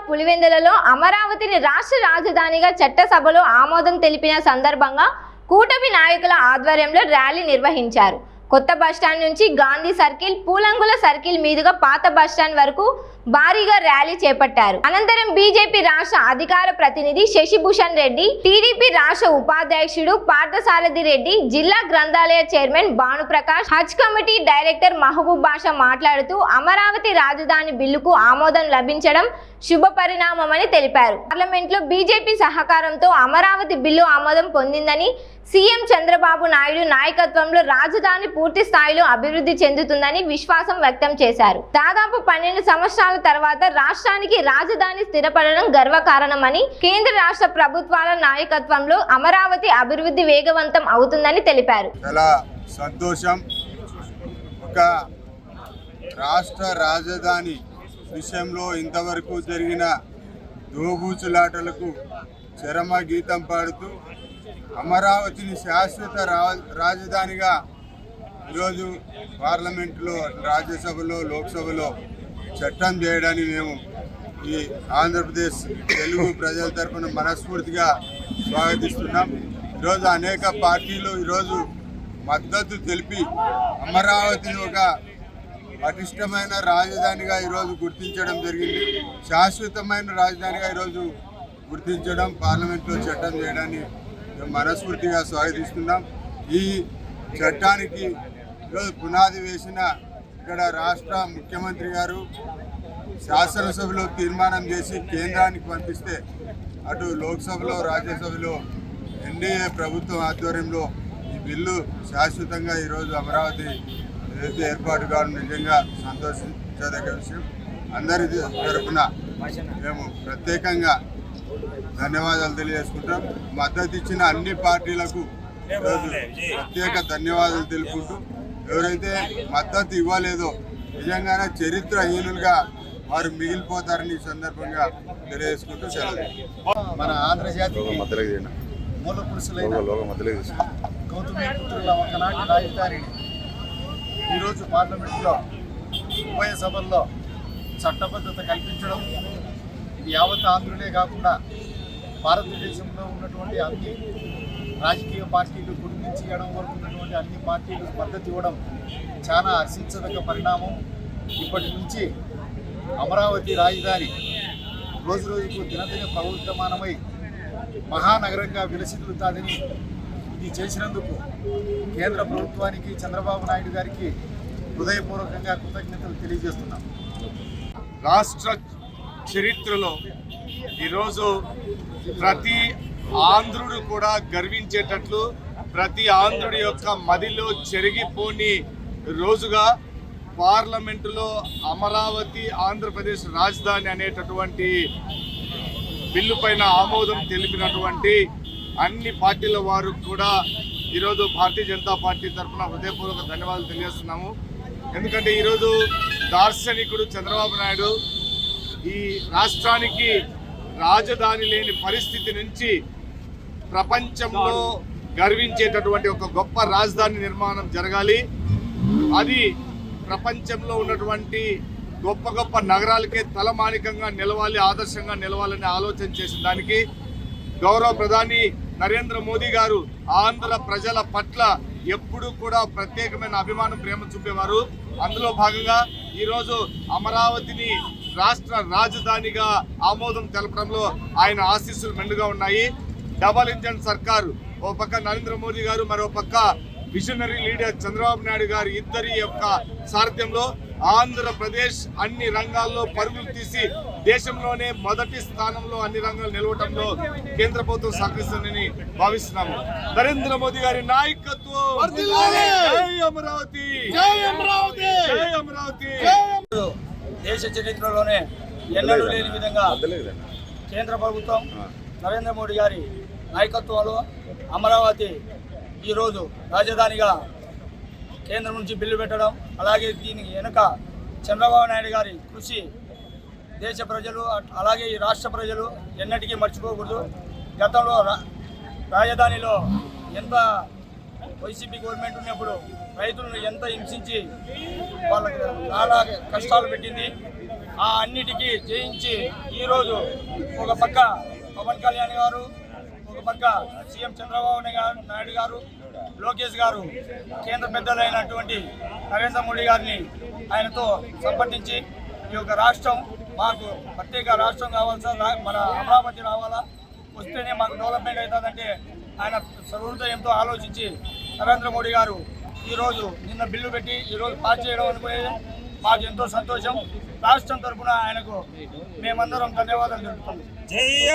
పులివెందులలో అమరావతిని రాష్ట్ర రాజధానిగా చట్టసభలో ఆమోదం తెలిపిన సందర్భంగా కూటమి నాయకుల ఆధ్వర్యంలో ర్యాలీ నిర్వహించారు. కొత్త బస్టాండ్ నుంచి గాంధీ సర్కిల్, పూలంగుల సర్కిల్ మీదుగా పాత బస్టాండ్ వరకు భారీగా ర్యాలీ చేపట్టారు. అనంతరం బీజేపీ రాష్ట్ర అధికార ప్రతినిధి శశిభూషణ్ రెడ్డి, టీడీపీ రాష్ట్ర ఉపాధ్యక్షుడు పార్థసారథి రెడ్డి, జిల్లా గ్రంథాలయ చైర్మన్ భానుప్రకాష్, హజ్ కమిటీ డైరెక్టర్ మహబూబ్ బాషా మాట్లాడుతూ అమరావతి రాజధాని బిల్లుకు ఆమోదం లభించడం శుభ పరిణామమని తెలిపారు. పార్లమెంట్లో బీజేపీ సహకారంతో అమరావతి బిల్లు ఆమోదం పొందిందని, సీఎం చంద్రబాబు నాయుడు నాయకత్వంలో రాజధాని పూర్తి స్థాయిలో అభివృద్ధి చెందుతుందని విశ్వాసం వ్యక్తం చేశారు. దాదాపు 12 సంవత్సరాల తర్వాత రాష్ట్రానికి రాజధాని స్థిరపడడం గర్వకారణమని, కేంద్ర రాష్ట్ర ప్రభుత్వాల నాయకత్వంలో అమరావతి అభివృద్ధి వేగవంతం అవుతుందని తెలిపారు. చాలా సంతోషం. ఒక రాష్ట్ర రాజధాని విషయంలో ఇంతవరకు జరిగిన దోబూచులాటలకు చరమ గీతం పాడుతూ అమరావతిని శాశ్వత రాజధానిగా ఈరోజు పార్లమెంటులో, రాజ్యసభలో, లోక్సభలో చట్టం చేయడాన్ని మేము ఈ ఆంధ్రప్రదేశ్ తెలుగు ప్రజల తరఫున మనస్ఫూర్తిగా స్వాగతిస్తున్నాం. ఈరోజు అనేక పార్టీలు ఈరోజు మద్దతు తెలిపి అమరావతిని ఒక పటిష్టమైన రాజధానిగా ఈరోజు గుర్తించడం జరిగింది. శాశ్వతమైన రాజధానిగా ఈరోజు గుర్తించడం, పార్లమెంట్లో చట్టం చేయడాన్ని మనస్ఫూర్తిగా స్వాగతిస్తున్నాం. ఈ చట్టానికి ఈరోజు పునాది వేసిన ఇక్కడ రాష్ట్ర ముఖ్యమంత్రి గారు శాసనసభలో తీర్మానం చేసి కేంద్రానికి పంపిస్తే, అటు లోక్సభలో, రాజ్యసభలో ఎన్డీఏ ప్రభుత్వం ఆధ్వర్యంలో ఈ బిల్లు శాశ్వతంగా ఈరోజు అమరావతి ఏదైతే ఏర్పాటు కావడం నిజంగా సంతోషించదగ్గ విషయం. అందరి తరఫున మేము ప్రత్యేకంగా ధన్యవాదాలు తెలియజేసుకుంటాం. మద్దతు ఇచ్చిన అన్ని పార్టీలకు ఈరోజు ప్రత్యేక ధన్యవాదాలు తెలుపుకుంటూ, ఎవరైతే మద్దతు ఇవ్వలేదో నిజంగానే చరిత్రహీనులుగా వారు మిగిలిపోతారని ఈ సందర్భంగా తెలియజేసుకుంటూ సెలవు. మన ఆంధ్రజాతికి మూల పురుషులైన గౌతమి పుత్రుల ఒకనాటి రాజధానిని ఈరోజు పార్లమెంట్లో ఉభయ సభల్లో చట్టబద్ధత కల్పించడం, ఇది యావత్ ఆంధ్రులే కాకుండా భారతదేశంలో ఉన్నటువంటి అన్ని రాజకీయ పార్టీలు, కుడి నుంచి ఎడం వరకు ఉన్నటువంటి అన్ని పార్టీలు మద్దతు ఇవ్వడం చాలా హర్షించదగ్గ పరిణామం. ఇప్పటి నుంచి అమరావతి రాజధాని రోజు రోజుకు దినదిన ప్రవర్తమానమై మహానగరంగా విలసిల్లుతాదని, ఇది చేసినందుకు కేంద్ర ప్రభుత్వానికి, చంద్రబాబు నాయుడు గారికి హృదయపూర్వకంగా కృతజ్ఞతలు తెలియజేస్తున్నాం. రాష్ట్ర చరిత్రలో ఈరోజు ప్రతి ఆంధ్రుడు కూడా గర్వించేటట్లు, ప్రతి ఆంధ్రుడి యొక్క మదిలో చెరిగిపోని రోజుగా పార్లమెంటులో అమరావతి ఆంధ్రప్రదేశ్ రాజధాని అనేటటువంటి బిల్లు పైన ఆమోదం తెలిపినటువంటి అన్ని పార్టీల వారు కూడా ఈరోజు భారతీయ జనతా పార్టీ తరఫున హృదయపూర్వక ధన్యవాదాలు తెలియజేస్తున్నాము. ఎందుకంటే ఈరోజు దార్శనికుడు చంద్రబాబు నాయుడు ఈ రాష్ట్రానికి రాజధాని లేని పరిస్థితి నుంచి ప్రపంచంలో గర్వించేటటువంటి ఒక గొప్ప రాజధాని నిర్మాణం జరగాలి, అది ప్రపంచంలో ఉన్నటువంటి గొప్ప గొప్ప నగరాలకే తలమానికంగా నిలవాలి, ఆదర్శంగా నిలవాలని ఆలోచన చేసిన దానికి గౌరవ ప్రధాని నరేంద్ర మోదీ గారు ఆంధ్ర ప్రజల పట్ల ఎప్పుడూ కూడా ప్రత్యేకమైన అభిమానం, ప్రేమ చూపేవారు. అందులో భాగంగా ఈరోజు అమరావతిని రాష్ట్ర రాజధానిగా ఆమోదం తెలపడంలో ఆయన ఆశీస్సులు మెండుగా ఉన్నాయి. డబల్ ఇంజన్ సర్కారు, ఓ పక్క నరేంద్ర మోదీ గారు, మరో పక్క విజనరీ లీడర్ చంద్రబాబు నాయుడు గారు, ఇద్దరి యొక్క సారథ్యంలో ఆంధ్రప్రదేశ్ అన్ని రంగాల్లో పరుగులు తీసి దేశంలోనే మొదటి స్థానంలో అన్ని రంగాలు నిలవటంలో కేంద్ర ప్రభుత్వం సహకరిస్తుందని భావిస్తున్నాము. నరేంద్ర మోదీ గారి నాయకత్వం, అమరావతి, అమరావతి. దేశ చరిత్రలోనే ఎన్నడూ లేని విధంగా కేంద్ర ప్రభుత్వం నరేంద్ర మోడీ గారి నాయకత్వంలో అమరావతి ఈరోజు రాజధానిగా కేంద్రం నుంచి బిల్లు పెట్టడం, అలాగే దీనికి వెనుక చంద్రబాబు నాయుడు గారి కృషి దేశ ప్రజలు అలాగే ఈ రాష్ట్ర ప్రజలు ఎన్నటికీ మర్చిపోకూడదు. గతంలో రాజధానిలో ఎంత వైసీపీ గవర్నమెంట్ ఉన్నప్పుడు రైతులను ఎంత హింసించి వాళ్ళకి చాలా కష్టాలు పెట్టింది. ఆ అన్నిటికీ జయించి ఈరోజు ఒక పక్క పవన్ కళ్యాణ్ గారు, ఒక పక్క సీఎం చంద్రబాబు నాయుడు గారు, లోకేష్ గారు, కేంద్ర పెద్దలైనటువంటి నరేంద్ర మోడీ గారిని ఆయనతో సంప్రదించి ఈ యొక్క రాష్ట్రం మాకు ప్రత్యేక రాష్ట్రం కావాలి సార్, మన అమరావతి రావాలా, వస్తేనే మాకు డెవలప్మెంట్ అవుతుందంటే ఆయన సర్వోదయంతో ఆలోచించి నరేంద్ర మోడీ గారు ఈరోజు నిన్న బిల్లు పెట్టి ఈరోజు పాస్ చేయడం అనుకునేది మాకు ఎంతో సంతోషం. రాష్ట్రం తరఫున ఆయనకు మేమందరం ధన్యవాదాలు తెలుపుతున్నాం.